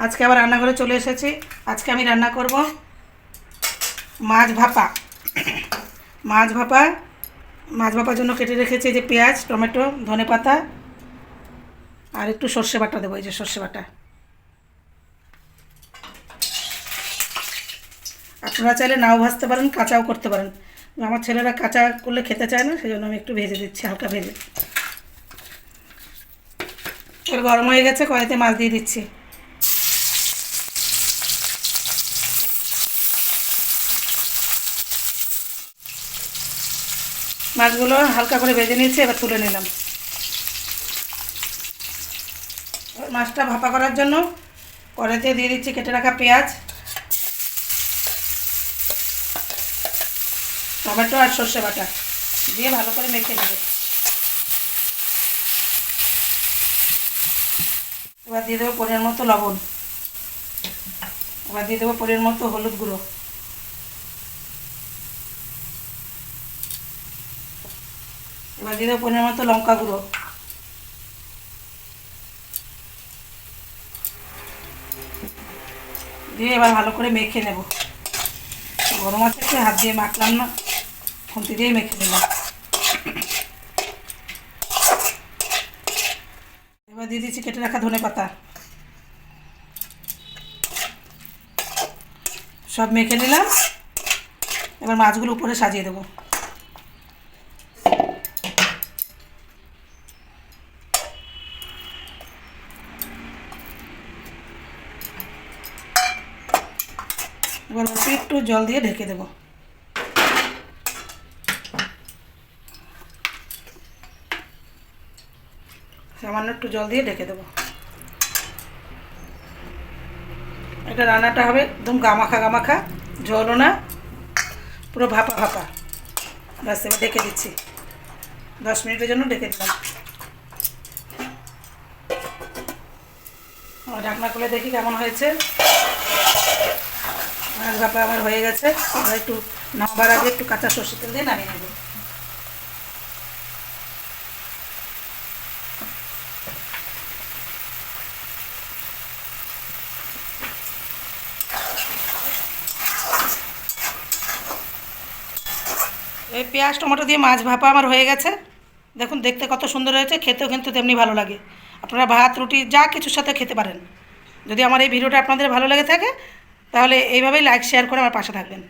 আজকে আবার রান্নাঘরে চলে এসেছি। আজকে আমি রান্না করব মাছ ভাপা। মাছ ভাপার জন্য কেটে রেখেছি এই যে পেঁয়াজ, টমেটো, ধনেপাতা আর একটু সর্ষে বাটা দেবো। এই যে সর্ষে বাটা। আপনারা চাইলে নাও ভাজতে পারেন, কাঁচাও করতে পারেন। আমার ছেলেরা কাঁচা করলে খেতে চায় না, সেই জন্য আমি একটু ভেজে দিচ্ছি, হালকা ভেজে। এবার গরম হয়ে গেছে, কড়াইতে মাছ দিয়ে দিচ্ছি। মাছগুলো হালকা করে ভেজে নিয়েছি, এবার তুলে নিলাম। মাছটা ভাপা করার জন্য কড়াইতে দিয়ে দিচ্ছি কেটে রাখা পেঁয়াজ, টমেটো আর সর্ষে বাটা দিয়ে ভালো করে মেখে নেব। এবার দিয়ে দেবো পরিমাণ মতো লবণ, এবার দিয়ে দেবো পরিমাণ মতো হলুদ গুঁড়ো, এবার দিয়ে দেবো পরিমাণ মতো লঙ্কা গুঁড়ো, দিয়ে এবার ভালো করে মেখে নেব। গরম আছে, একটু হাত দিয়ে মাখলাম না, খুন্তি দিয়ে মেখে নিলাম। এবার দিয়ে দিচ্ছি কেটে রাখা ধনেপাতা, সব মেখে নিলাম। এবার মাছগুলো উপরে সাজিয়ে দেবো। এবার অল্প একটু জল দিয়ে ঢেকে দেবো। সামান্য একটু জল দিয়ে ঢেকে দেবো। এটা রান্নাটা হবে একদম গামাখা, ঝোলও না, পুরো ভাপা ভাপা। ব্যাস, এবার ঢেকে দিচ্ছি। 10 মিনিটের জন্য ঢেকে দিলাম। ঢাকনা খুলে দেখি কেমন হয়েছে। মাছ ভাপা আমার হয়ে গেছে। এবার একটু নামাবার আগে একটু কাঁচা সর্ষে তেল দিয়ে নামিয়ে নেব। এই পেঁয়াজ টমেটো দিয়ে মাছ ভাপা আমার হয়ে গেছে। দেখুন দেখতে কত সুন্দর হয়েছে, খেতেও কিন্তু তেমনি ভালো লাগে। আপনারা ভাত রুটি যা কিছুর সাথে খেতে পারেন। যদি আমার এই ভিডিওটা আপনাদের ভালো লেগে থাকে তাহলে এইভাবেই লাইক শেয়ার করে আমার পাশে থাকবেন।